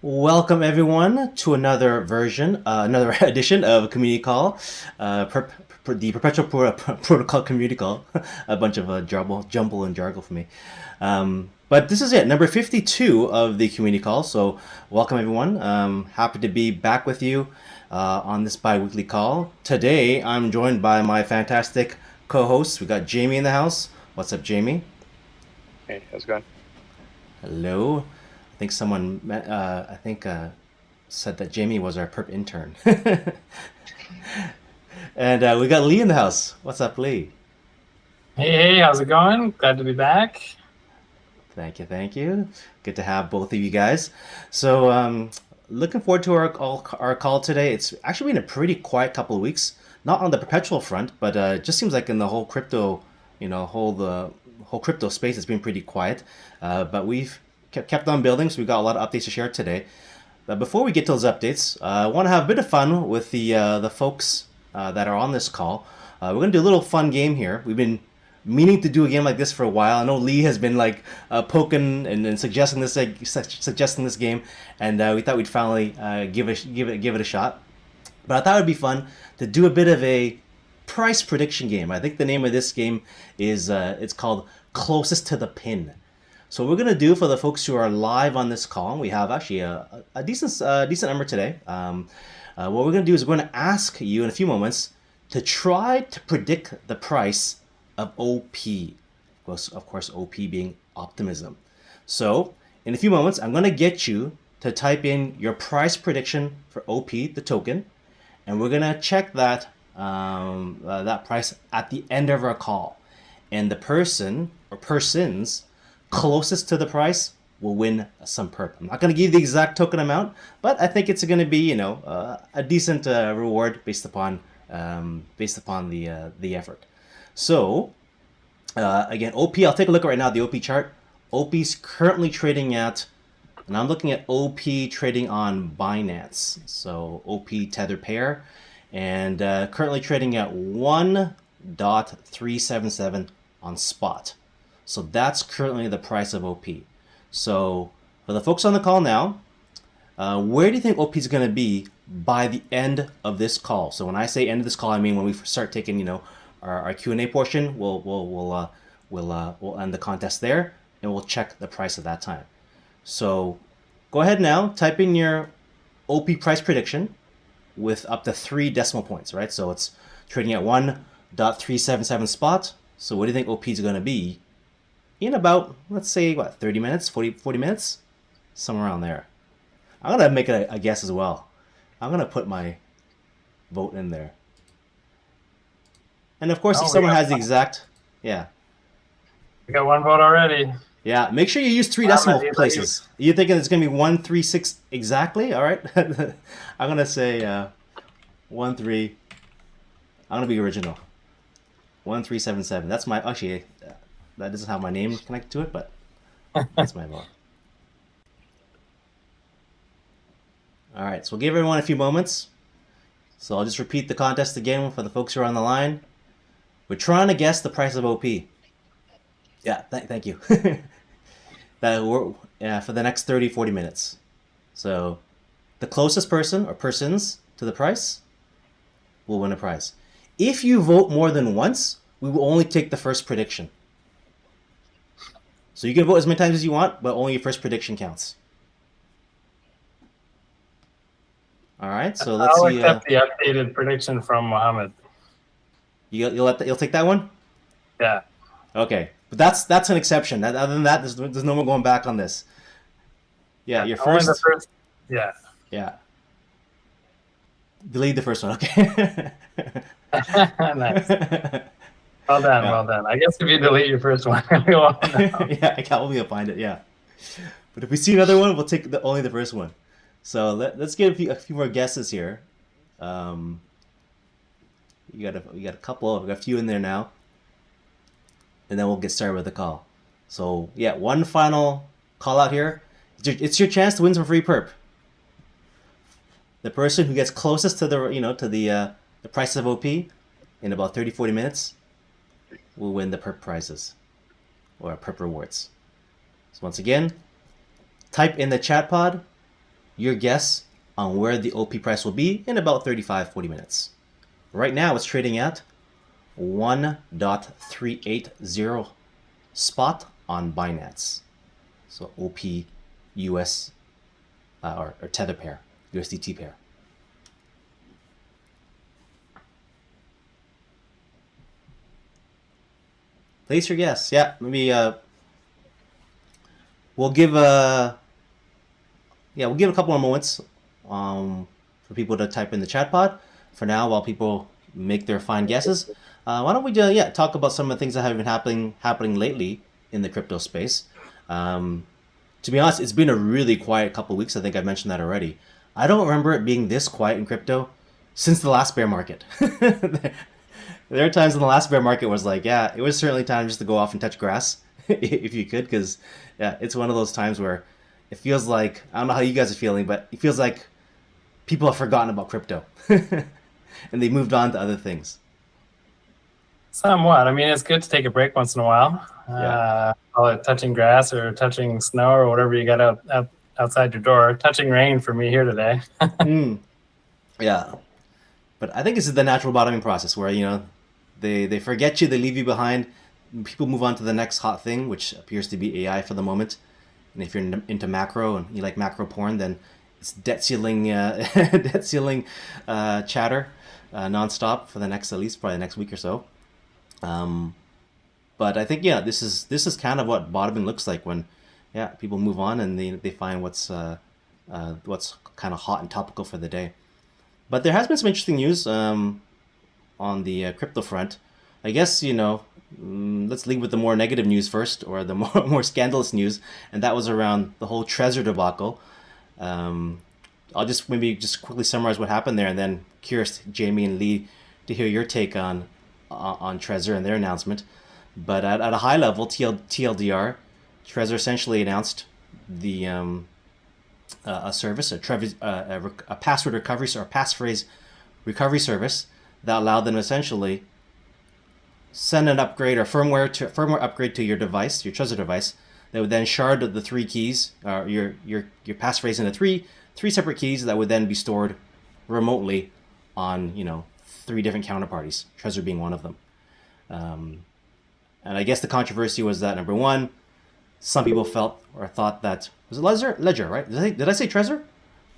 Welcome everyone to another another edition of Community Call, the Perpetual Protocol Community Call. A bunch of jumble and jargle for me. But this is it, number 52 of the Community Call. So welcome everyone. Happy to be back with you on this bi-weekly call. Today I'm joined by my fantastic co-hosts. We got Jamie in the house. What's up, Jamie? Hey, how's it going? Hello. I think someone, said that Jamie was our perp intern. And we got Lee in the house. What's up, Lee? Hey, how's it going? Glad to be back. Thank you. Good to have both of you guys. So, looking forward to our call today. It's actually been a pretty quiet couple of weeks, not on the perpetual front, but it just seems like in the whole crypto, the whole crypto space has been pretty quiet. But we've kept on building, so we've got a lot of updates to share today. But before we get to those updates, I want to have a bit of fun with the folks that are on this call. We're going to do a little fun game here. We've been meaning to do a game like this for a while. I know Lee has been poking and suggesting this game, and we thought we'd finally give it a shot. But I thought it'd be fun to do a bit of a price prediction game. I think the name of this game is it's called Closest to the Pin. So what we're gonna do for the folks who are live on this call, we have actually a decent number today. What we're gonna do is we're gonna ask you in a few moments to try to predict the price of OP. Of course, OP being optimism. So in a few moments, I'm gonna get you to type in your price prediction for OP, the token, and we're gonna check that that price at the end of our call. And the person or persons closest to the price will win some perp. I'm not going to give the exact token amount, but I think it's going to be, a decent reward based upon the effort. So again, OP. I'll take a look right now at the OP chart. OP's currently trading at, and I'm looking at OP trading on Binance. So OP tether pair, and currently trading at 1.377 on spot. So that's currently the price of OP. So for the folks on the call now, where do you think OP is going to be by the end of this call? So when I say end of this call, I mean when we start taking, our Q&A portion, we'll end the contest there, and we'll check the price at that time. So go ahead now, type in your OP price prediction with up to 3 decimal points, right? So it's trading at 1.377 spot. So what do you think OP is going to be in about, let's say, 30 minutes, 40 minutes? Somewhere around there. I'm going to make a guess as well. I'm going to put my vote in there. And of course, if someone has the exact, yeah. We got one vote already. Yeah, make sure you use 3 decimal places. You thinking it's going to be 136 exactly? All right. I'm going to say 13. I'm going to be original. 1377. That's my, actually, that doesn't have my name connected to it, but that's my vote. All right, so we'll give everyone a few moments. So I'll just repeat the contest again for the folks who are on the line. We're trying to guess the price of OP. Yeah, thank you. For the next 30, 40 minutes. So the closest person or persons to the price will win a prize. If you vote more than once, we will only take the first prediction. So you can vote as many times as you want, but only your first prediction counts. All right, so let's see. I'll accept the updated prediction from Mohammed. You'll take that one? Yeah. Okay, but that's an exception. Other than that, there's no more going back on this. Yeah, your first. The first. Yeah. Yeah. Delete the first one. Okay. Nice. Well done, yeah. Well done. I guess if you delete your first one, we won't know. Yeah, I can't be able to find it. Yeah, but if we see another one, we'll take only the first one. So let's get a few more guesses here. You got a couple. We got a few in there now, and then we'll get started with the call. So yeah, one final call out here. It's your chance to win some free perp. The person who gets closest to the price of OP in about 30, 40 minutes will win the perp prizes or perp rewards. So once again, type in the chat pod your guess on where the OP price will be in about 35-40 minutes. Right now, it's trading at 1.380 spot on Binance. So OP US or Tether pair, USDT pair. Place your guess. Yeah, maybe we'll give a couple more moments for people to type in the chat pod. For now, while people make their fine guesses, why don't we talk about some of the things that have been happening lately in the crypto space. To be honest, it's been a really quiet couple of weeks. I think I mentioned that already. I don't remember it being this quiet in crypto since the last bear market. There are times in the last bear market was like, yeah, it was certainly time just to go off and touch grass if you could, because it's one of those times where it feels like, I don't know how you guys are feeling, but it feels like people have forgotten about crypto and they moved on to other things. Somewhat. I mean, it's good to take a break once in a while. Call it touching grass or touching snow or whatever you got outside your door. Touching rain for me here today. Yeah. But I think this is the natural bottoming process where, they forget you, they leave you behind. People move on to the next hot thing, which appears to be AI for the moment. And if you're into macro and you like macro porn, then it's debt ceiling chatter nonstop for the next, at least probably the next week or so. But I think this is kind of what bottoming looks like when people move on and they find what's kind of hot and topical for the day. But there has been some interesting news on the crypto front. I guess let's lead with the more negative news first, or the more scandalous news, and that was around the whole Trezor debacle. I'll just quickly summarize what happened there, and then curious, Jamie and Lee, to hear your take on Trezor and their announcement. But at a high level, TLDR, Trezor essentially announced the a service, a password recovery or passphrase recovery service that allowed them to essentially send an upgrade or firmware upgrade to your device, your Trezor device, that would then shard the three keys, your passphrase into three separate keys that would then be stored remotely on three different counterparties, Trezor being one of them. And I guess the controversy was that, number one, some people felt or thought that, was it Ledger, right? Did I say Trezor?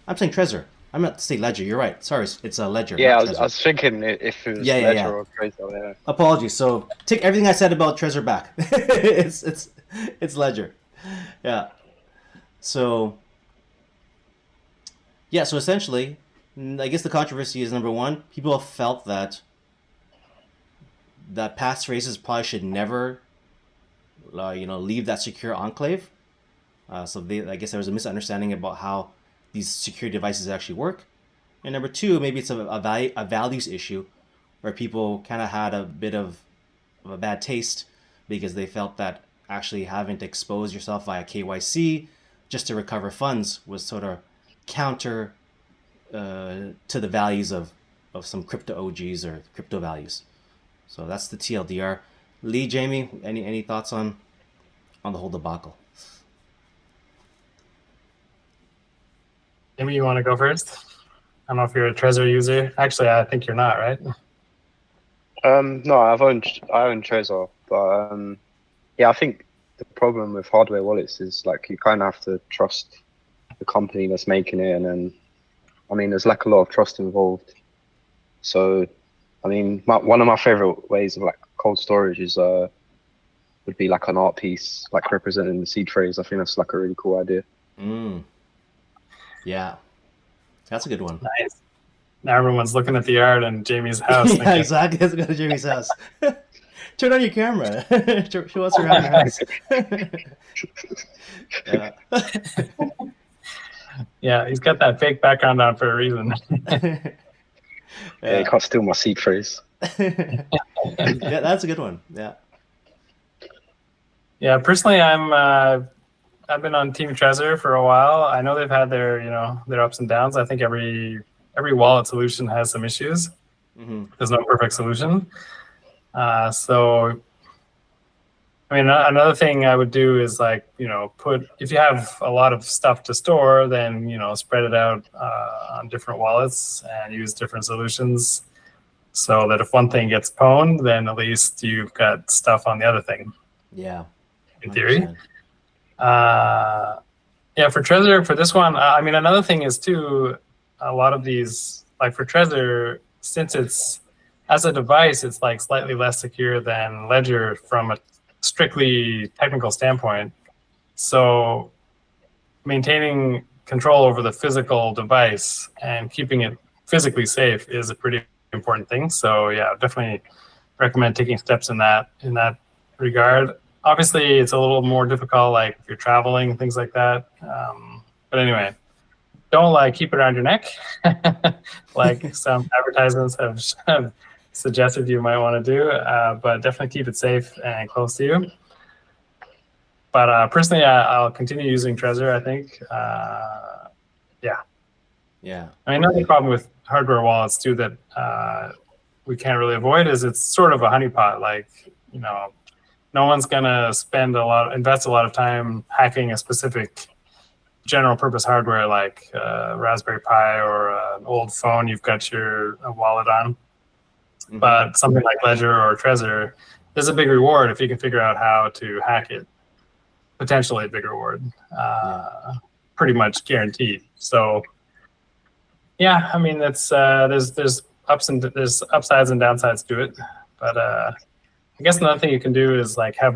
I'm saying Trezor. I'm not to say Ledger. You're right. Sorry, it's a Ledger. Yeah, I was thinking if it was Ledger or Trezor. Yeah. Apologies. So take everything I said about Trezor back. it's Ledger. Yeah. So essentially, I guess the controversy is, number one, people felt that passphrases probably should never leave that secure enclave. So I guess there was a misunderstanding about how these secure devices actually work. And number two, maybe it's a values issue where people kind of had a bit of a bad taste because they felt that actually having to expose yourself via KYC just to recover funds was sort of counter to the values of some crypto OGs or crypto values. So that's the TLDR. Lee, Jamie, any thoughts on the whole debacle? Maybe you want to go first? I don't know if you're a Trezor user. Actually, I think you're not, right? No, I own Trezor, but I think the problem with hardware wallets is like you kind of have to trust the company that's making it, and then there's like a lot of trust involved. So one of my favorite ways of like cold storage is would be like an art piece like representing the seed phrase. I think that's like a really cool idea. Yeah, that's a good one. Nice. Now everyone's looking at the art in Jamie's house. Yeah, exactly. Let's go to Jamie's house. Turn on your camera. Show us around your house. Yeah, he's got that fake background on for a reason. Yeah, you can't steal my seed phrase. Yeah, that's a good one. Yeah. Yeah, personally, I've been on Team Trezor for a while. I know they've had their ups and downs. I think every wallet solution has some issues. There's no perfect solution. So I mean, another thing I would do is like, if you have a lot of stuff to store, then, spread it out on different wallets and use different solutions so that if one thing gets pwned, then at least you've got stuff on the other thing, Yeah, in theory. 100%. Yeah, for Trezor, for this one, I mean, another thing is too, a lot of these, like for Trezor, since it's as a device, it's like slightly less secure than Ledger from a strictly technical standpoint. So maintaining control over the physical device and keeping it physically safe is a pretty important thing. So yeah, definitely recommend taking steps in that regard. Obviously, it's a little more difficult, like if you're traveling, things like that. But anyway, don't like keep it around your neck, like some advertisements have suggested you might want to do. But definitely keep it safe and close to you. But personally, I'll continue using Trezor, I think. Yeah. Yeah. I mean, another problem with hardware wallets too that we can't really avoid is it's sort of a honeypot. Like, no one's gonna invest a lot of time hacking a specific general purpose hardware like Raspberry Pi or an old phone you've got your wallet on. Mm-hmm. But something like Ledger or Trezor, there's a big reward if you can figure out how to hack it. Potentially a big reward, pretty much guaranteed. So, yeah, I mean, there's upsides and downsides to it, but I guess another thing you can do is like have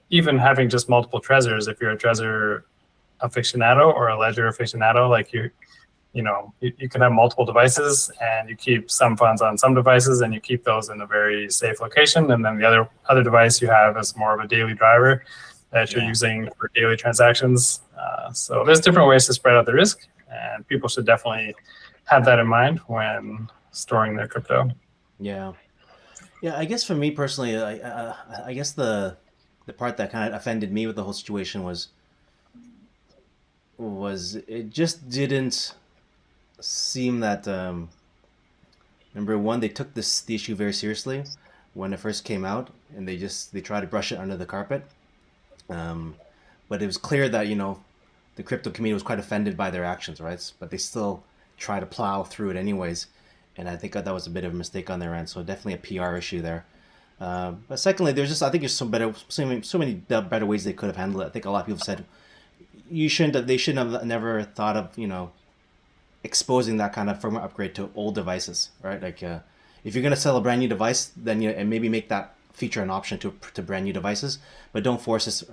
even having just multiple Trezors. If you're a Trezor aficionado or a Ledger aficionado, like you can have multiple devices and you keep some funds on some devices and you keep those in a very safe location, and then the other device you have as more of a daily driver that you're using for daily transactions. So there's different ways to spread out the risk, and people should definitely have that in mind when storing their crypto. Yeah. Yeah, I guess for me personally, I guess the part that kind of offended me with the whole situation was it just didn't seem that number one, they took the issue very seriously when it first came out, and they tried to brush it under the carpet. But it was clear that the crypto community was quite offended by their actions, right? But they still try to plow through it anyways. And I think that was a bit of a mistake on their end. So definitely a PR issue there. But secondly, I think there's so many better ways they could have handled it. I think a lot of people said they shouldn't have never thought of, exposing that kind of firmware upgrade to old devices, right? Like if you're going to sell a brand new device, then and maybe make that feature an option to brand new devices, but don't force this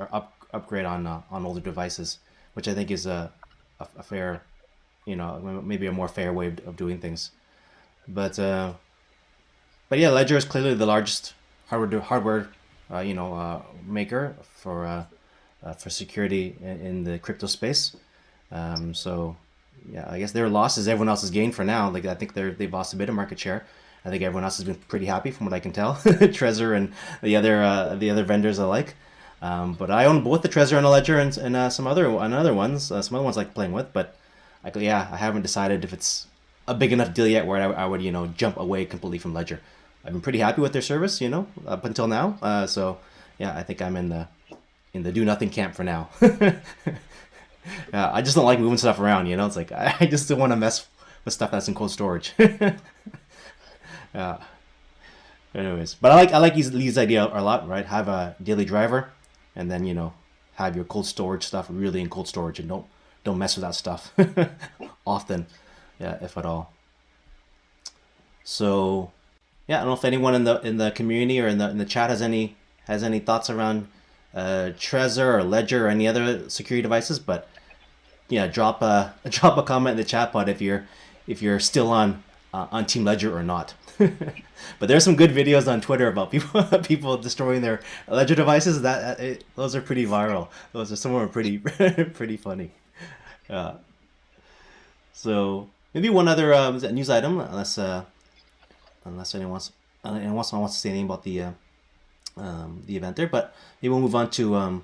upgrade on older devices, which I think is a fair, maybe a more fair way of doing things. But yeah, Ledger is clearly the largest hardware maker for security in the crypto space. So yeah, I guess their loss is everyone else's gain for now. Like I think they've lost a bit of market share. I think everyone else has been pretty happy from what I can tell. Trezor and the other vendors alike. But I own both the Trezor and the Ledger and some other ones. Some other ones I like playing with, but I haven't decided if it's a big enough deal yet where I would jump away completely from Ledger. I've been pretty happy with their service, up until now. So yeah, I think I'm in the do nothing camp for now. I just don't like moving stuff around. It's like I just don't want to mess with stuff that's in cold storage. Anyways, but I like Lee's idea a lot, right? Have a daily driver, and then have your cold storage stuff really in cold storage, and don't mess with that stuff often, if at all. So yeah, I don't know if anyone in the community or in the chat has any thoughts around Trezor or Ledger or any other security devices, but drop a comment in the chat pod if you're still on Team Ledger or not. But there's some good videos on Twitter about people destroying their Ledger devices. Those are pretty viral. Some of them are pretty funny. So maybe one other news item, unless anyone wants to say anything about the event there. But maybe we'll move on to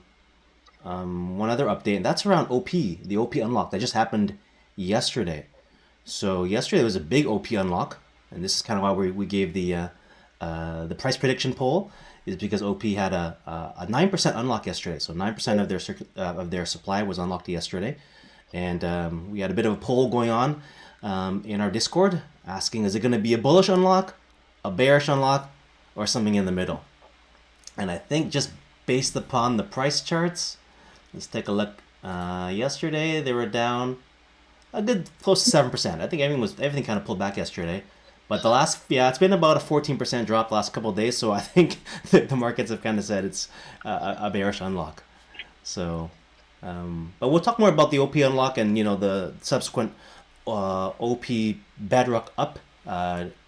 one other update, and that's around OP, the OP unlock that just happened yesterday. So yesterday was a big OP unlock, and this is kind of why we gave the price prediction poll. is because OP had a 9% unlock yesterday. So 9% of their supply was unlocked yesterday, and we had a bit of a poll going on in our Discord asking, is it going to be a bullish unlock, a bearish unlock, or something in the middle? And I think just based upon the price charts, let's take a look. Yesterday they were down a good close to 7%. I think everything kind of pulled back yesterday. But it's been about a 14% drop the last couple of days. So I think the markets have kind of said it's a bearish unlock. So, but we'll talk more about the OP unlock and the subsequent OP Bedrock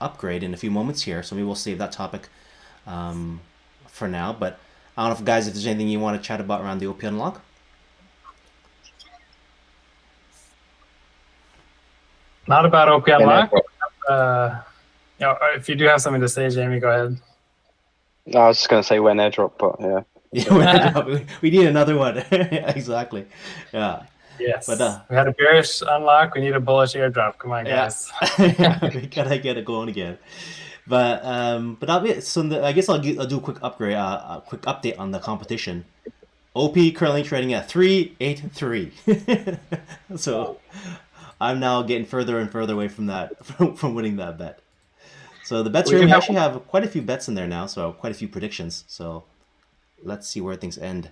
upgrade in a few moments here. So maybe we'll save that topic for now. But I don't know if guys, if there's anything you want to chat about around the OP unlock. Not about OP unlock. If you do have something to say, Jamie, go ahead. No, I was just going to say when airdrop, but yeah. Yeah, we need another one. Exactly. Yeah. Yes. But we had a bearish unlock. We need a bullish airdrop. Come on, guys. Yeah. We gotta get it going again. But I guess I'll do a quick upgrade, a quick update on the competition. OP currently trading at 383. So I'm now getting further and further away from that, from winning that bet. So the bets here, we actually have quite a few bets in there now, so quite a few predictions. So let's see where things end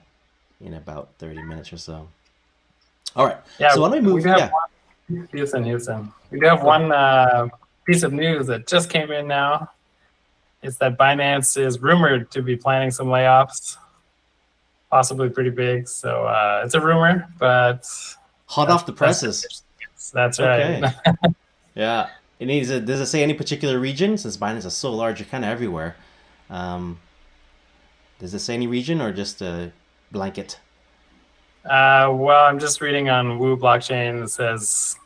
in about 30 minutes or so. All right. Yeah, so why don't we move? Houston. We do have one piece of news that just came in now. It's that Binance is rumored to be planning some layoffs, possibly pretty big. So it's a rumor, but hot off the presses. That's right. Okay. Yeah. Does it say any particular region? Since Binance is so large, you're kind of everywhere. Does it say any region or just a blanket? Well, I'm just reading on Woo blockchain. It says,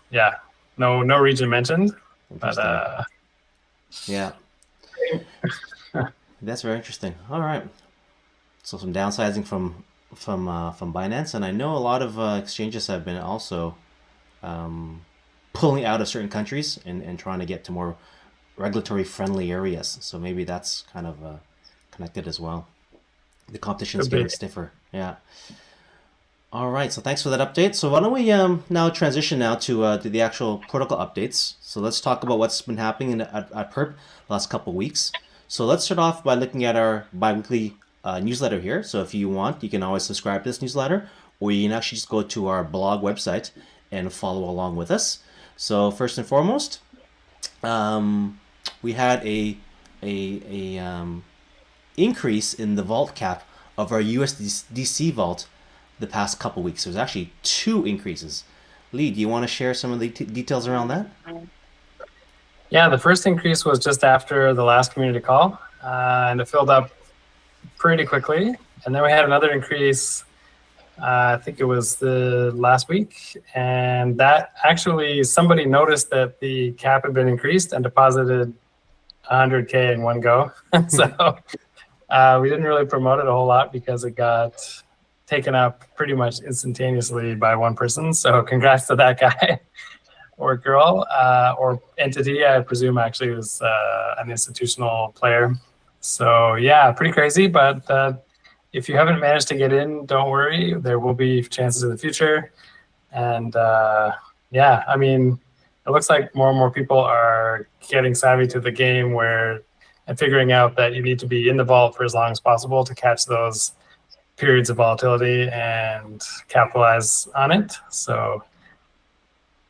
no region mentioned. But yeah, that's very interesting. All right. So some downsizing from Binance, and I know a lot of exchanges have been also pulling out of certain countries and trying to get to more regulatory friendly areas. So maybe that's kind of connected as well. The competition is getting stiffer. Yeah. All right. So thanks for that update. So why don't we now transition to the actual protocol updates. So let's talk about what's been happening at Perp the last couple of weeks. So let's start off by looking at our bi-weekly newsletter here. So if you want, you can always subscribe to this newsletter, or you can actually just go to our blog website and follow along with us. So first and foremost, we had a increase in the vault cap of our USDC vault the past couple weeks. There's actually 2 increases. Lee, do you want to share some of the details around that? Yeah, the first increase was just after the last community call, and it filled up pretty quickly. And then we had another increase, I think it was the last week, and that actually somebody noticed that the cap had been increased and deposited 100K in one go. So we didn't really promote it a whole lot because it got taken up pretty much instantaneously by one person. So congrats to that guy or girl or entity. I presume actually it was an institutional player. So yeah, pretty crazy. But if you haven't managed to get in, don't worry. There will be chances in the future. And yeah, I mean, it looks like more and more people are getting savvy to the game and figuring out that you need to be in the vault for as long as possible to catch those periods of volatility and capitalize on it. So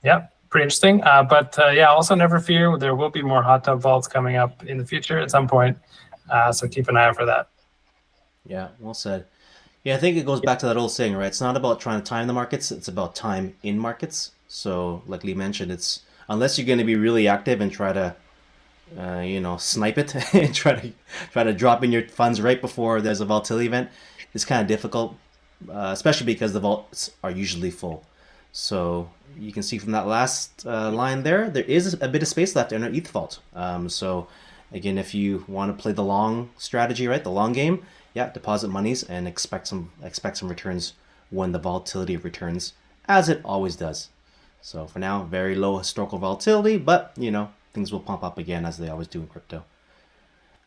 yeah, pretty interesting. But yeah, also never fear. There will be more hot tub vaults coming up in the future at some point. So keep an eye out for that. Yeah, well said. Yeah, I think it goes back to that old saying, right? It's not about trying to time the markets. It's about time in markets. So like Lee mentioned, it's unless you're going to be really active and try to snipe it and try to drop in your funds right before there's a volatility event, it's kind of difficult, especially because the vaults are usually full. So you can see from that last line there is a bit of space left in our ETH vault. So again, if you want to play the long strategy, right, the long game, yeah, deposit monies and expect some returns when the volatility returns, as it always does. So for now, very low historical volatility, but things will pump up again as they always do in crypto.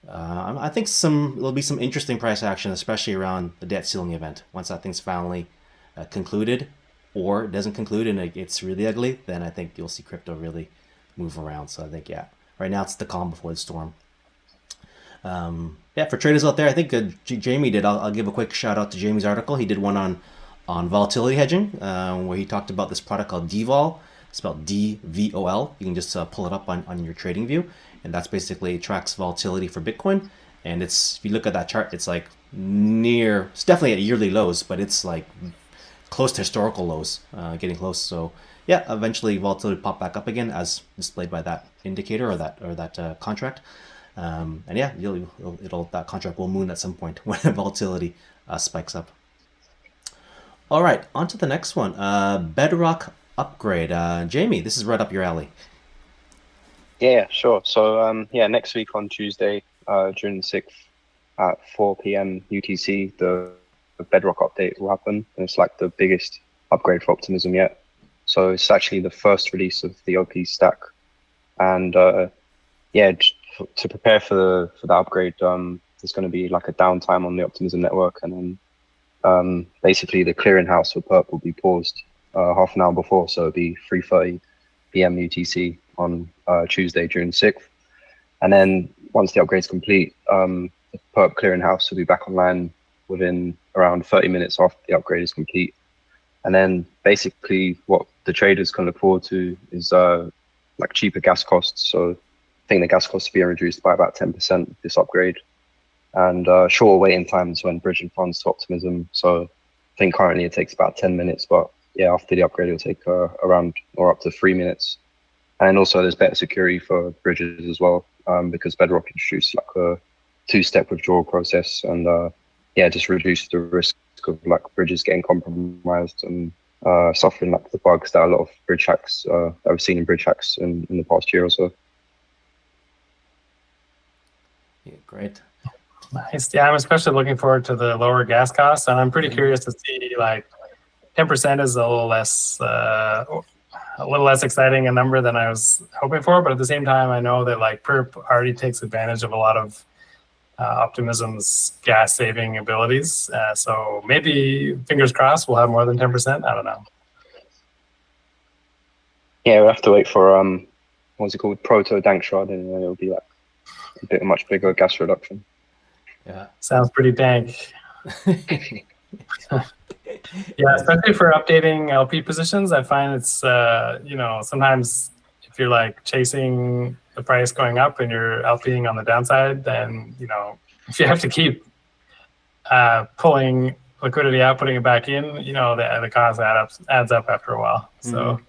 I think there'll be some interesting price action, especially around the debt ceiling event. Once that thing's finally concluded, or it doesn't conclude and it gets really ugly, then I think you'll see crypto really move around. So I think, yeah, right now it's the calm before the storm. Yeah, for traders out there, I think Jamie did. I'll give a quick shout out to Jamie's article. He did one on volatility hedging, where he talked about this product called DVOL, spelled DVOL. You can just pull it up on your trading view, and that's basically tracks volatility for Bitcoin. And if you look at that chart, it's like it's definitely at yearly lows, but it's like close to historical lows, getting close. So yeah, eventually volatility pop back up again, as displayed by that indicator or that contract. And yeah, that contract will moon at some point when volatility spikes up. All right, on to the next one. Bedrock Upgrade. Jamie, this is right up your alley. Yeah, sure. So yeah, next week on Tuesday, June 6th at 4 p.m. UTC, the Bedrock update will happen. And it's like the biggest upgrade for Optimism yet. So it's actually the first release of the OP stack. And yeah, to prepare for the upgrade, there's going to be like a downtime on the Optimism network, and then basically the clearinghouse for Perp will be paused half an hour before, so it'll be 3:30 p.m. UTC on Tuesday, June 6th. And then once the upgrade's complete, the Perp clearinghouse will be back online within around 30 minutes after the upgrade is complete. And then basically what the traders can look forward to is like cheaper gas costs. So I think the gas costs are being reduced by about 10% with this upgrade, and shorter waiting times when bridging funds to Optimism. So I think currently it takes about 10 minutes, but yeah, after the upgrade, it'll take around or up to 3 minutes. And also there's better security for bridges as well, because Bedrock introduced like a 2-step withdrawal process, and yeah, just reduce the risk of like bridges getting compromised and suffering like the bugs that a lot of bridge hacks that we've seen in bridge hacks in the past year or so. Yeah, great. Nice. Yeah, I'm especially looking forward to the lower gas costs, and I'm pretty curious to see like 10% is a little less exciting a number than I was hoping for, but at the same time, I know that like Perp already takes advantage of a lot of Optimism's gas saving abilities. So maybe fingers crossed we'll have more than 10%. I don't know. Yeah, we'll have to wait for what's it called, proto dank shard, and then it'll be like a much bigger gas reduction. Yeah, sounds pretty dank. Yeah, especially for updating LP positions, I find it's sometimes if you're like chasing the price going up and you're LPing on the downside, then if you have to keep pulling liquidity out, putting it back in, the cost adds up after a while. So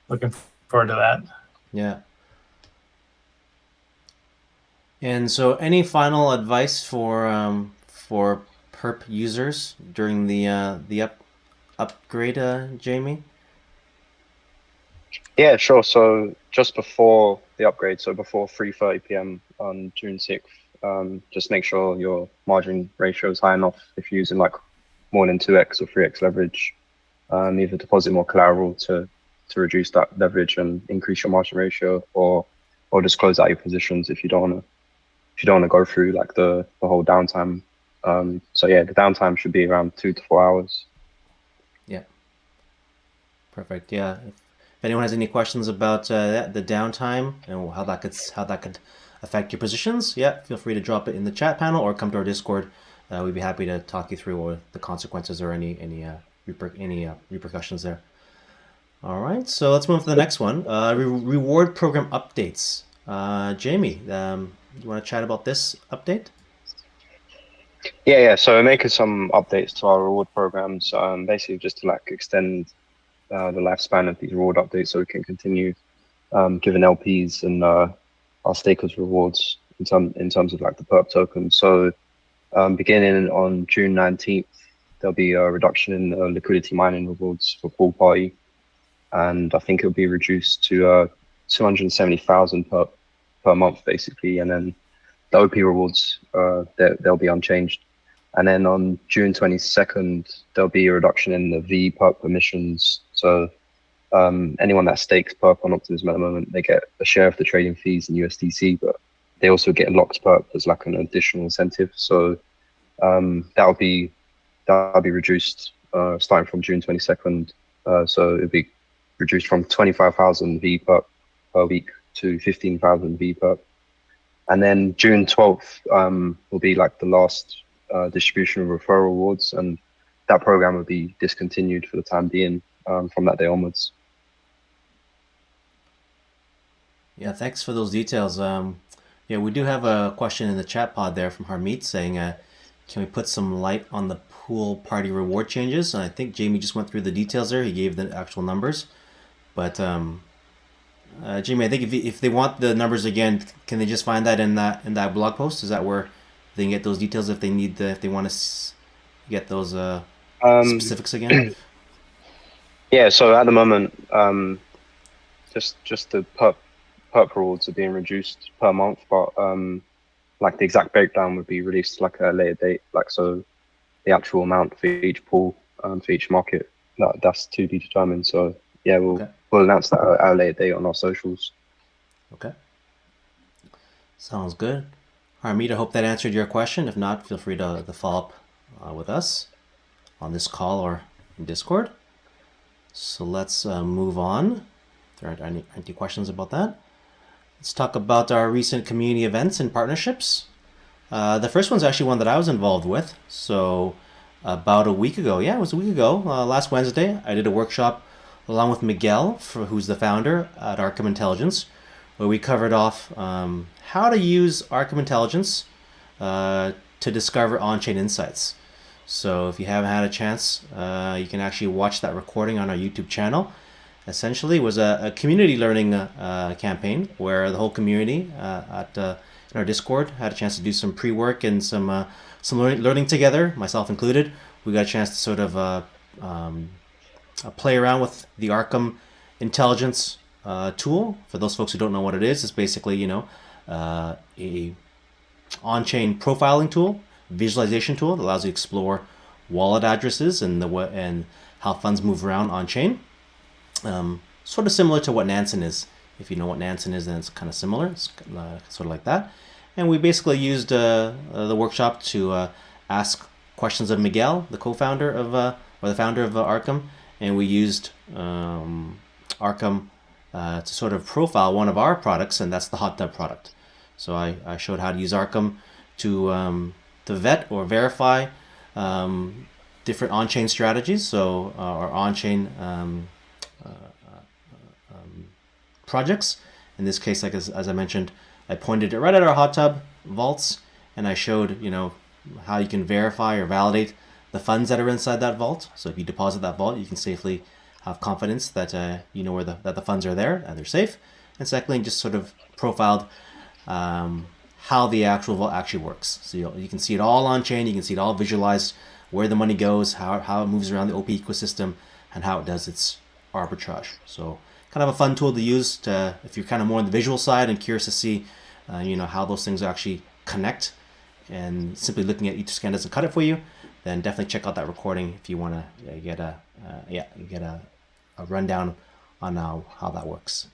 looking forward to that. Yeah. And so, any final advice for Perp users during the upgrade, Jamie? Yeah, sure. So just before the upgrade, so before 3:30 p.m. on June 6th, just make sure your margin ratio is high enough. If you're using like more than 2x or 3x leverage, either deposit more collateral to reduce that leverage and increase your margin ratio, or just close out your positions if you don't want to go through like the whole downtime. So yeah, the downtime should be around 2 to 4 hours. Yeah. Perfect. Yeah. If anyone has any questions about the downtime and how that could affect your positions, yeah, feel free to drop it in the chat panel or come to our Discord. We'd be happy to talk you through the consequences or any repercussions there. All right, so let's move to the next one. Reward program updates. Jamie, you want to chat about this update? Yeah. So we're making some updates to our reward programs, basically just to like extend the lifespan of these reward updates, so we can continue giving LPs and our stakers rewards in terms of like the Perp token. So beginning on June 19th, there'll be a reduction in liquidity mining rewards for pool party, and I think it'll be reduced to 270,000 per month basically, and then the OP rewards they'll be unchanged. And then on June 22nd, there'll be a reduction in the V Perp permissions. So anyone that stakes Perp on Optimism at the moment, they get a share of the trading fees in USDC, but they also get locked perp as like an additional incentive. So that'll be reduced starting from June 22nd. So it'll be reduced from 25,000 V perp per week to 15,000 V perp. And then June 12th will be like the last distribution of referral rewards, and that program will be discontinued for the time being from that day onwards. Yeah, thanks for those details. Yeah, we do have a question in the chat pod there from Harmeet saying, can we put some light on the pool party reward changes? And I think Jamie just went through the details there. He gave the actual numbers. But Jamie, I think if they want the numbers again, can they just find that in that blog post? Is that where they can get those details if they need if they want to get those specifics again? Yeah. So at the moment, just the perp rewards are being reduced per month, but like the exact breakdown would be released like at a later date. Like, so the actual amount for each pool for each market, that's to be determined. So yeah, we'll announce that at a later date on our socials. Okay. Sounds good. Harmeet, I hope that answered your question. If not, feel free to follow up with us on this call or in Discord. So let's move on. If there aren't any questions about that, let's talk about our recent community events and partnerships. The first one's actually one that I was involved with. So about a week ago, yeah, it was a week ago, last Wednesday, I did a workshop along with Miguel, who's the founder at Arkham Intelligence, where we covered off how to use Arkham Intelligence to discover on-chain insights. So if you haven't had a chance, you can actually watch that recording on our YouTube channel. Essentially, it was a community learning campaign where the whole community in our Discord had a chance to do some pre-work and some learning together, myself included. We got a chance to sort of play around with the Arkham Intelligence tool. For those folks who don't know what it is, it's basically a on-chain profiling tool, visualization tool that allows you to explore wallet addresses and how funds move around on-chain. Sort of similar to what Nansen is. If you know what Nansen is, then it's kind of similar. It's sort of like that. And we basically used the workshop to ask questions of Miguel, the co-founder of or the founder of Arkham, and we used Arkham to sort of profile one of our products, and that's the hot tub product. So I showed how to use Arkham to vet or verify different on-chain strategies, so or on-chain projects. In this case, like as I mentioned, I pointed it right at our hot tub vaults, and I showed how you can verify or validate the funds that are inside that vault. So if you deposit that vault, you can safely have confidence that you know that the funds are there and they're safe. And secondly, just sort of profiled how the actual vault actually works. So you can see it all on chain. You can see it all visualized, where the money goes, how it moves around the OP ecosystem, and how it does its arbitrage. So kind of a fun tool to use if you're kind of more on the visual side and curious to see how those things actually connect, and simply looking at Etherscan doesn't cut it for you, then definitely check out that recording if you want to get a rundown on how that works.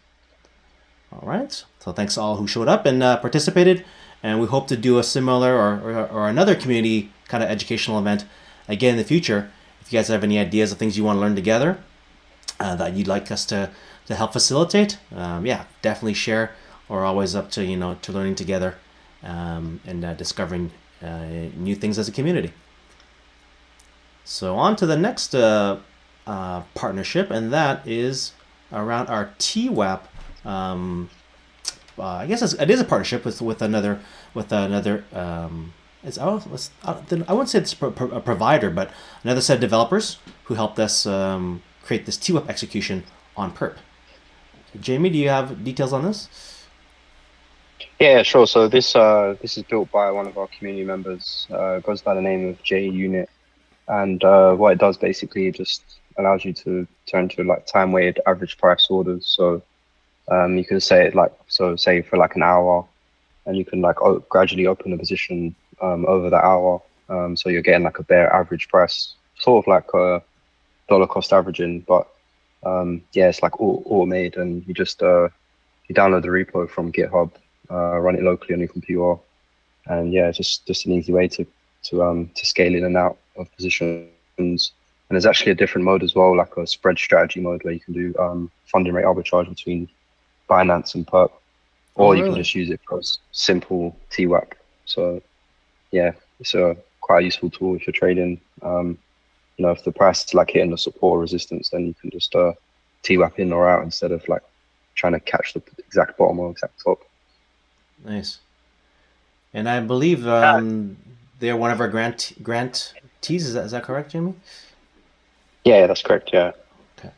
All right, so thanks to all who showed up and participated, and we hope to do a similar or another community kind of educational event again in the future. If you guys have any ideas of things you want to learn together that you'd like us to help facilitate, definitely share. We're always up to to learning together and discovering new things as a community. So on to the next partnership, and that is around our TWAP. I guess it is a partnership with another. I wouldn't say it's a provider, but another set of developers who helped us create this TWAP execution on Perp. Jamie, do you have details on this? Yeah, sure. So this is built by one of our community members. Goes by the name of JUnit, and what it does basically, it just allows you to turn to like time-weighted average price orders. So you can say it say for like an hour, and you can like gradually open a position over the hour. So you're getting like a bare average price, sort of like a dollar cost averaging, but it's like automated, and you just you download the repo from GitHub, run it locally on your computer, and yeah, just an easy way to scale in and out of positions. And there's actually a different mode as well, like a spread strategy mode, where you can do funding rate arbitrage between Binance and Perp, or you can really? just use it for a simple TWAP. So yeah, it's a quite a useful tool if you're trading. If the price is like hitting the support or resistance, then you can just TWAP in or out instead of like trying to catch the exact bottom or exact top. Nice. And I believe they're one of our grantees. Is that correct, Jimmy? Yeah, that's correct. Yeah. Okay.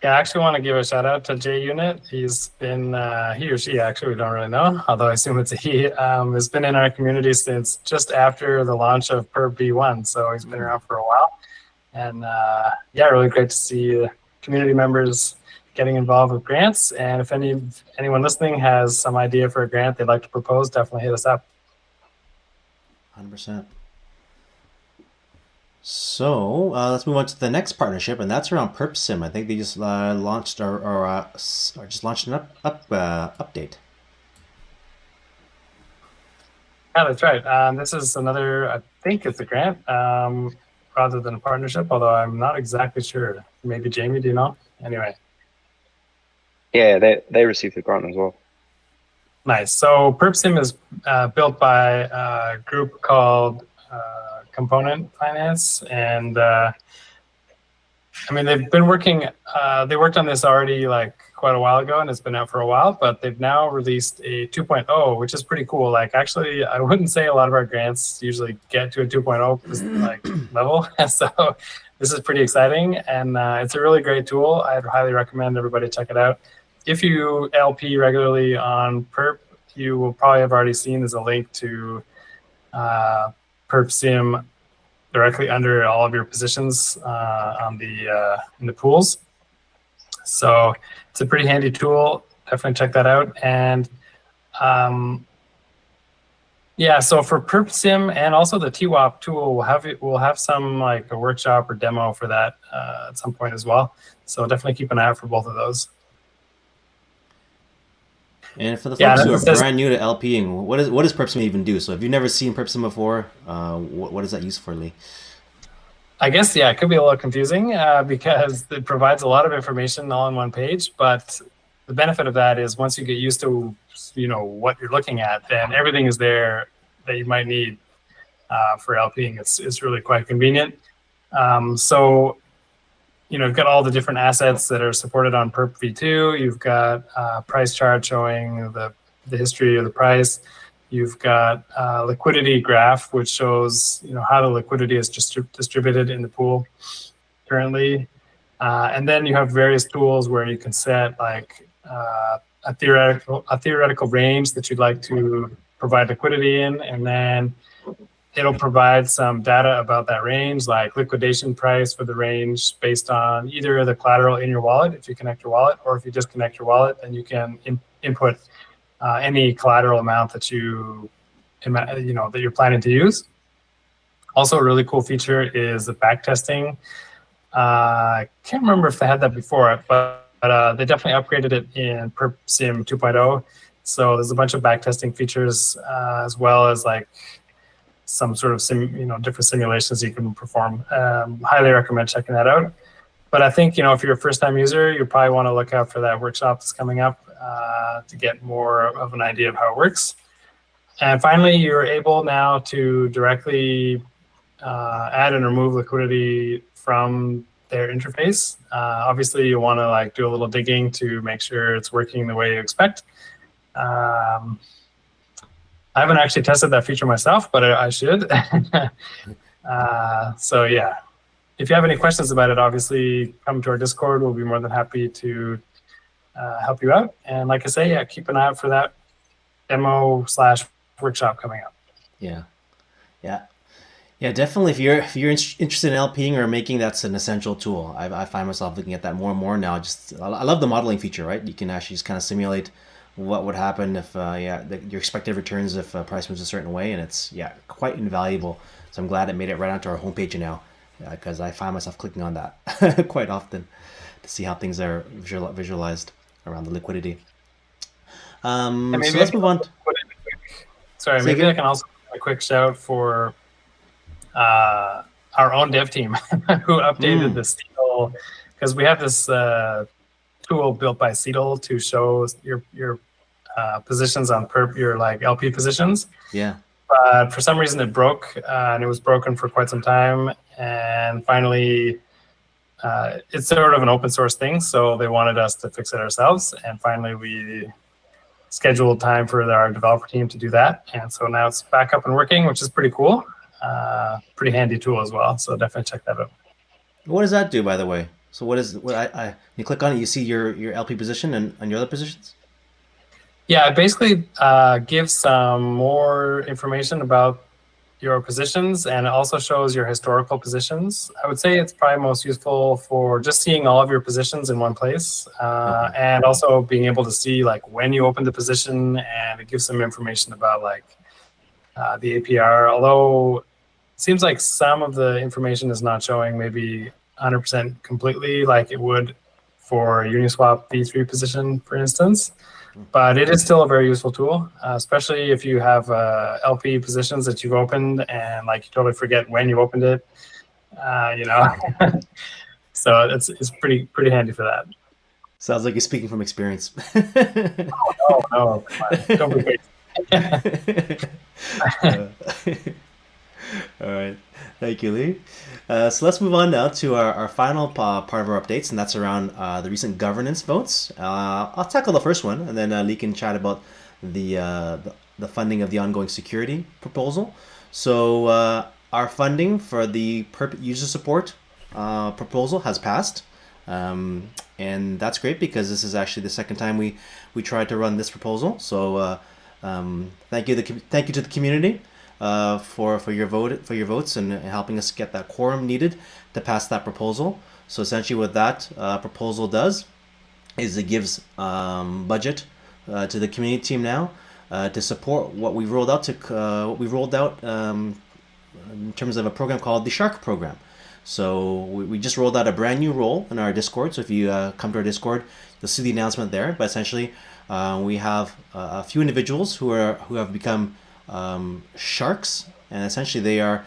Yeah, I actually want to give a shout out to JUnit. He's been, he or she actually, we don't really know, although I assume it's a he, has been in our community since just after the launch of Perp V1. So he's been around for a while. And yeah, really great to see community members getting involved with grants. And if anyone listening has some idea for a grant they'd like to propose, definitely hit us up. 100%. So let's move on to the next partnership, and that's around PerpSim. I think they just launched or just launched an update. Yeah, that's right. This is another, I think it's a grant rather than a partnership, although I'm not exactly sure. Maybe Jamie, do you know? Anyway. Yeah, they received the grant as well. Nice. So PerpSim is built by a group called Component Finance, and I mean they've been working. They worked on this already like quite a while ago, and it's been out for a while. But they've now released a 2.0, which is pretty cool. Like actually, I wouldn't say a lot of our grants usually get to a 2.0 like level, so this is pretty exciting, and it's a really great tool. I'd highly recommend everybody check it out. If you LP regularly on Perp, you will probably have already seen there's a link to PerpSim directly under all of your positions on in the pools. So it's a pretty handy tool. Definitely check that out. And yeah, so for PerpSim and also the TWAP tool, we'll have some like a workshop or demo for that at some point as well. So definitely keep an eye out for both of those. And for the folks who are brand new to LPing, what does PerpSim even do? So if you've never seen PerpSim before, what is that used for, Lee? I guess, yeah, it could be a little confusing because it provides a lot of information all on one page. But the benefit of that is once you get used to, what you're looking at, then everything is there that you might need for LPing. It's really quite convenient. So, you've got all the different assets that are supported on Perp v2. You've got a price chart showing the history of the price. You've got a liquidity graph, which shows how the liquidity is distributed in the pool currently. And then you have various tools where you can set like a theoretical range that you'd like to provide liquidity in, and then it'll provide some data about that range, like liquidation price for the range based on either the collateral in your wallet, if you connect your wallet, or if you just connect your wallet, then you can input any collateral amount that that you're planning to use. Also, a really cool feature is the back testing. I can't remember if they had that before, but they definitely upgraded it in PerpSim 2.0. So there's a bunch of back testing features as well as like some sort of different simulations you can perform. Highly recommend checking that out. But I think if you're a first-time user, you probably want to look out for that workshop that's coming up to get more of an idea of how it works. And finally, you're able now to directly add and remove liquidity from their interface. Obviously, you want to do a little digging to make sure it's working the way you expect. I haven't actually tested that feature myself, but I should. So yeah, if you have any questions about it, obviously come to our Discord. We'll be more than happy to help you out. And like I say, yeah, keep an eye out for that demo/workshop coming up. Yeah, definitely. If you're interested in LPing or making, that's an essential tool. I find myself looking at that more and more now. I love the modeling feature, right? You can actually just kind of simulate what would happen if your expected returns if price moves a certain way, and it's quite invaluable. So I'm glad it made it right onto our homepage now, because I find myself clicking on that quite often to see how things are visualized around the liquidity. And So maybe let's move on. sorry, Say maybe again? I can also put a quick shout for our own dev team who updated the Seedle, because we have this tool built by Seedle to show your positions on Perp, your like LP positions. Yeah. But for some reason it broke, and it was broken for quite some time. And finally, it's sort of an open source thing, so they wanted us to fix it ourselves. And finally, we scheduled time for our developer team to do that. And so now it's back up and working, which is pretty cool. Pretty handy tool as well. So definitely check that out. What does that do, by the way? So what I you click on it, you see your LP position and your other positions? Yeah, it basically gives some more information about your positions, and it also shows your historical positions. I would say it's probably most useful for just seeing all of your positions in one place, Okay. and also being able to see like when you opened the position, and it gives some information about like the APR. Although it seems like some of the information is not showing maybe 100% completely like it would for Uniswap V3 position, for instance. But it is still a very useful tool, especially if you have LP positions that you've opened and like you totally forget when you opened it, you know. So it's pretty handy for that. Sounds like you're speaking from experience. Oh no, come on. Don't be crazy. All right. Thank you, Lee. So let's move on now to our final part of our updates, and that's around the recent governance votes. I'll tackle the first one, and then Lee can chat about the funding of the ongoing security proposal. So our funding for the Perp user support proposal has passed. And that's great because this is actually the second time we tried to run this proposal. So thank you to the community for your votes and helping us get that quorum needed to pass that proposal. So essentially, what that proposal does is it gives budget to the community team now to support what we rolled out in terms of a program called the Shark program. So we just rolled out a brand new role in our Discord. So if you come to our Discord, you'll see the announcement there. But essentially, we have a few individuals who have become sharks, and essentially they are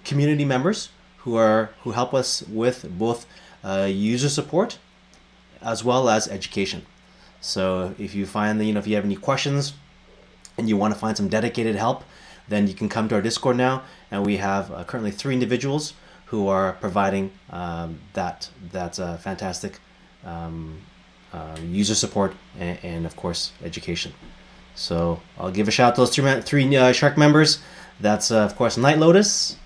community members who help us with both user support as well as education. So if you find that if you have any questions and you want to find some dedicated help, then you can come to our Discord now, and we have currently 3 individuals who are providing that fantastic user support and of course education. So I'll give a shout out to those 3 Shark members. That's of course Night Lotus.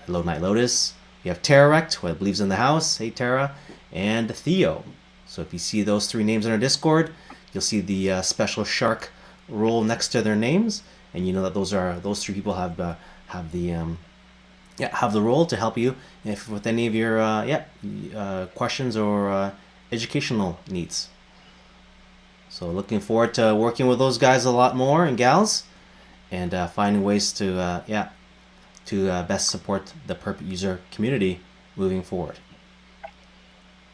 Hello, Night Lotus. You have Terrorect, who believes in the house. Hey, Terra. And Theo. So if you see those 3 names in our Discord, you'll see the special shark role next to their names, and you know that those 3 people have the role to help you with any of your questions or educational needs. So looking forward to working with those guys a lot more and gals, and finding ways to best support the Perp user community moving forward.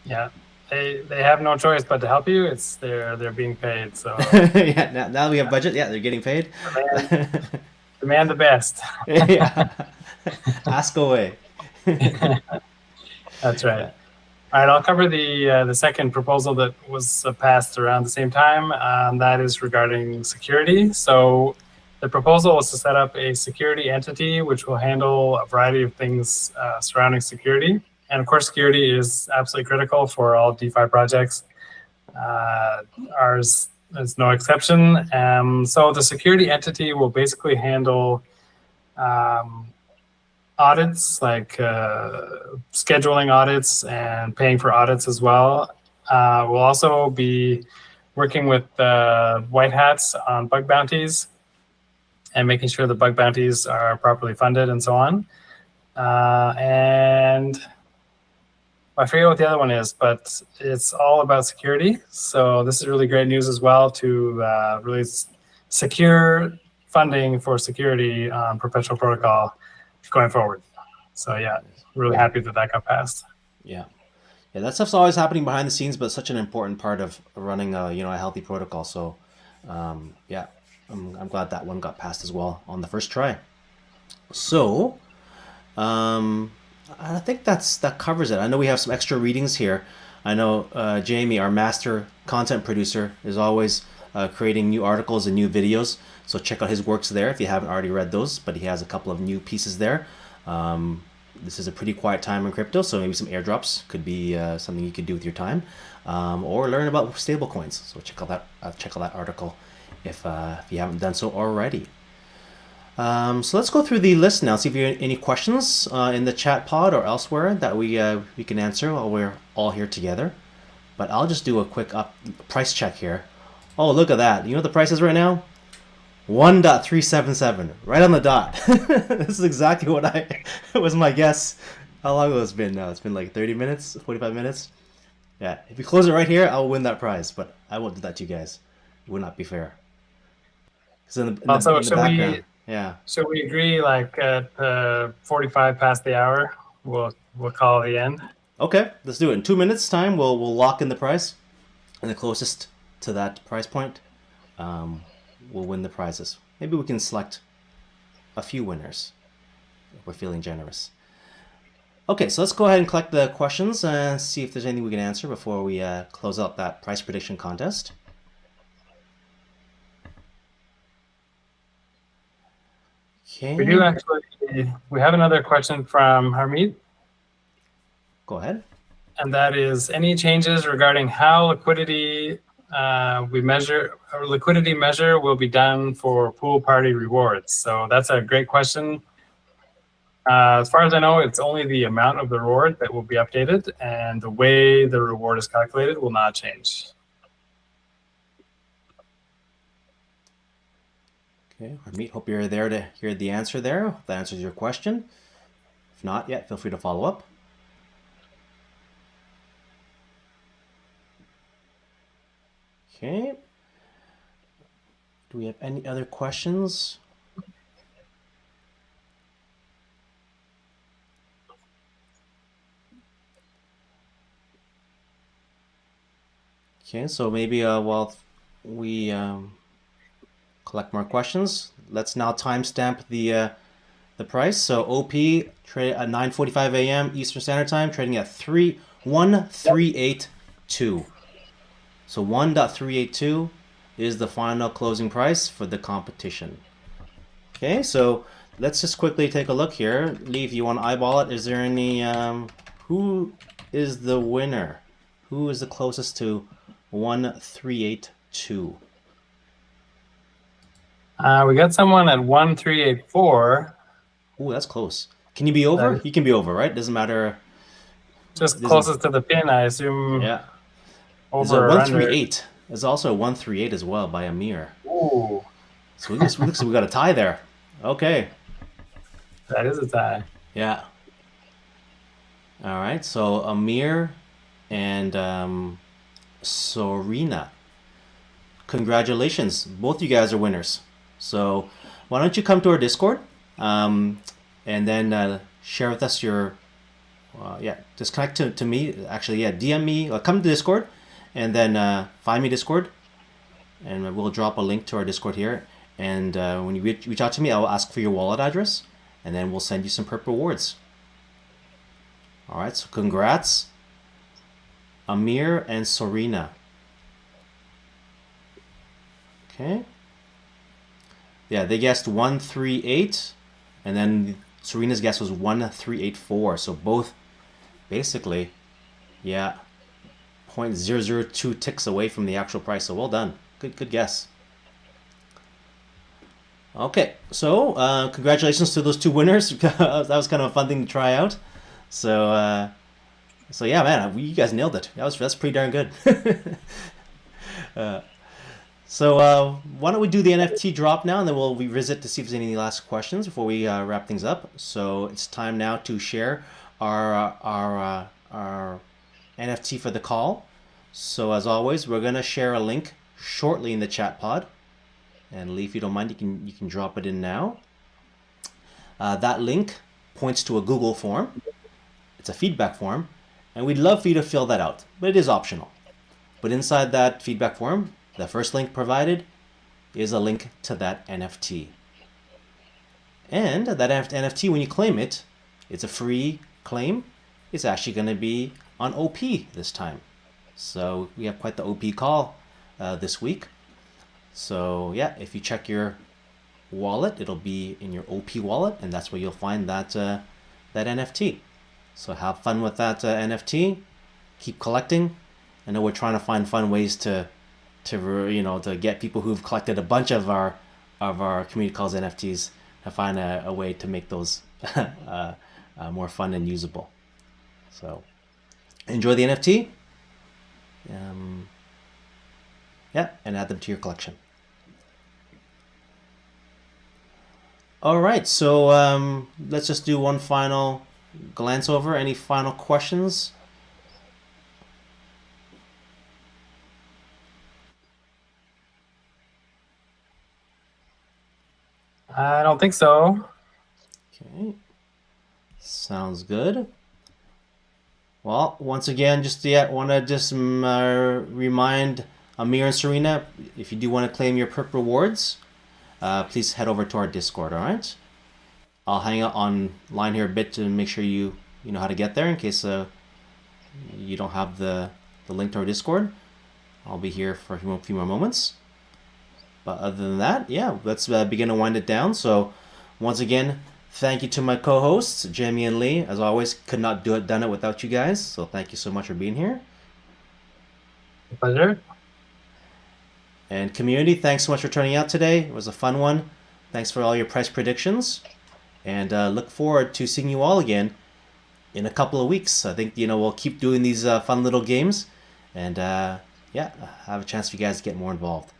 Yeah, they have no choice but to help you. They're being paid. So yeah, now we have budget. Yeah, they're getting paid. Demand the best. Yeah. Ask away. That's right. Yeah. All right, I'll cover the second proposal that was passed around the same time. That is regarding security. So the proposal was to set up a security entity which will handle a variety of things surrounding security. And of course, security is absolutely critical for all DeFi projects. Ours is no exception. So the security entity will basically handle audits, like scheduling audits and paying for audits as well. We'll also be working with white hats on bug bounties and making sure the bug bounties are properly funded and so on. And I forget what the other one is, but it's all about security. So this is really great news as well to really secure funding for security on Perpetual Protocol going forward. So yeah, really happy that got passed. Yeah, that stuff's always happening behind the scenes, but it's such an important part of running a healthy protocol. So Yeah, I'm glad that one got passed as well on the first try. So, I think that covers it. I know we have some extra readings here. I know Jamie, our master content producer, is always creating new articles and new videos. So check out his works there if you haven't already read those. But he has a couple of new pieces there. This is a pretty quiet time in crypto, so maybe some airdrops could be something you could do with your time, or learn about stablecoins. So check out that article if you haven't done so already. So let's go through the list now, see if you have any questions in the chat pod or elsewhere that we can answer while we're all here together. But I'll just do a quick price check here. Oh, look at that. You know what the price is right now? 1.377, right on the dot. This is exactly what it was my guess. How long has it been now? It's been like 30 minutes, 45 minutes. Yeah, if you close it right here, I'll win that prize, but I won't do that to you guys. It would not be fair. Because in the background, yeah. Should we agree like at 45 past the hour, we'll call the end? Okay, let's do it. In 2 minutes time, we'll lock in the price, and the closest to that price point will win the prizes. Maybe we can select a few winners if we're feeling generous. Okay, so let's go ahead and collect the questions and see if there's anything we can answer before we close out that price prediction contest. Okay. We have another question from Harmeet. Go ahead. And that is, any changes regarding how liquidity liquidity measure will be done for pool party rewards? So that's a great question. As far as I know, it's only the amount of the reward that will be updated, and the way the reward is calculated will not change. Okay, Harmeet, hope you're there to hear the answer there. If that answers your question. If not yet, feel free to follow up. Okay. Do we have any other questions? Okay, so maybe while we collect more questions, let's now timestamp the price. So OP trade at 9:45 a.m. Eastern Standard Time, trading at 1382. So 1.382 is the final closing price for the competition. Okay, so let's just quickly take a look here. Lee, if you want to eyeball it, is there any, who is the winner? Who is the closest to 1382? We got someone at 1384. Ooh, that's close. Can you be over? You can be over, right? Doesn't matter. Just closest to the pin, I assume. Yeah. Over There's a 138. There's also a 138 as well by Amir. Ooh. So we got a tie there. Okay. That is a tie. Yeah. All right. So Amir and Sorina, congratulations. Both you guys are winners. So why don't you come to our Discord and then share with us your, just connect to me. Actually, yeah, DM me. Come to Discord and then find me Discord. And we'll drop a link to our Discord here. And when you reach out to me, I will ask for your wallet address. And then we'll send you some Perp rewards. All right, so congrats, Amir and Sorina. Okay. Yeah, they guessed 138, and then Serena's guess was 1384. So both, basically, yeah, 0.002 ticks away from the actual price. So well done. Good guess. Okay, so congratulations to those two winners. That was kind of a fun thing to try out. So yeah, man, you guys nailed it. That's pretty darn good. So why don't we do the NFT drop now, and then we'll revisit to see if there's any last questions before we wrap things up. So it's time now to share our NFT for the call. So as always, we're gonna share a link shortly in the chat pod. And Lee, if you don't mind, you can drop it in now. That link points to a Google form. It's a feedback form, and we'd love for you to fill that out, but it is optional. But inside that feedback form, the first link provided is a link to that NFT. And that NFT, when you claim it, it's a free claim. It's actually going to be on OP this time. So we have quite the OP call this week. So yeah, if you check your wallet, it'll be in your OP wallet, and that's where you'll find that NFT. So have fun with that NFT. Keep collecting. I know we're trying to find fun ways to get people who've collected a bunch of our community calls NFTs to find a way to make those more fun and usable. So enjoy the NFT. And add them to your collection. All right, so let's just do one final glance over. Any final questions? I don't think so. Okay, sounds good. Well, once again, want to remind Amir and Serena, if you do want to claim your Perp rewards, please head over to our Discord, all right? I'll hang out online here a bit to make sure you know how to get there in case you don't have the link to our Discord. I'll be here for a few more moments. But other than that, yeah, let's begin to wind it down. So once again, thank you to my co-hosts, Jamie and Lee. As always, could not done it without you guys. So thank you so much for being here. Pleasure. And community, thanks so much for turning out today. It was a fun one. Thanks for all your price predictions. And look forward to seeing you all again in a couple of weeks. I think, we'll keep doing these fun little games. And have a chance for you guys to get more involved.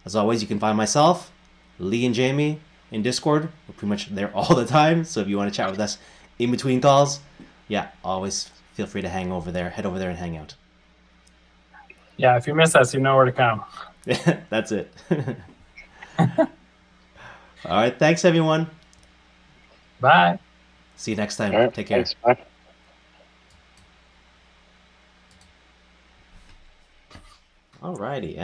As always, you can find myself, Lee and Jamie in Discord. We're pretty much there all the time. So if you want to chat with us in between calls, always feel free to head over there and hang out. Yeah, if you miss us, you know where to come. That's it. All right. Thanks, everyone. Bye. See you next time. Right, Take care. thanks, bye. All righty.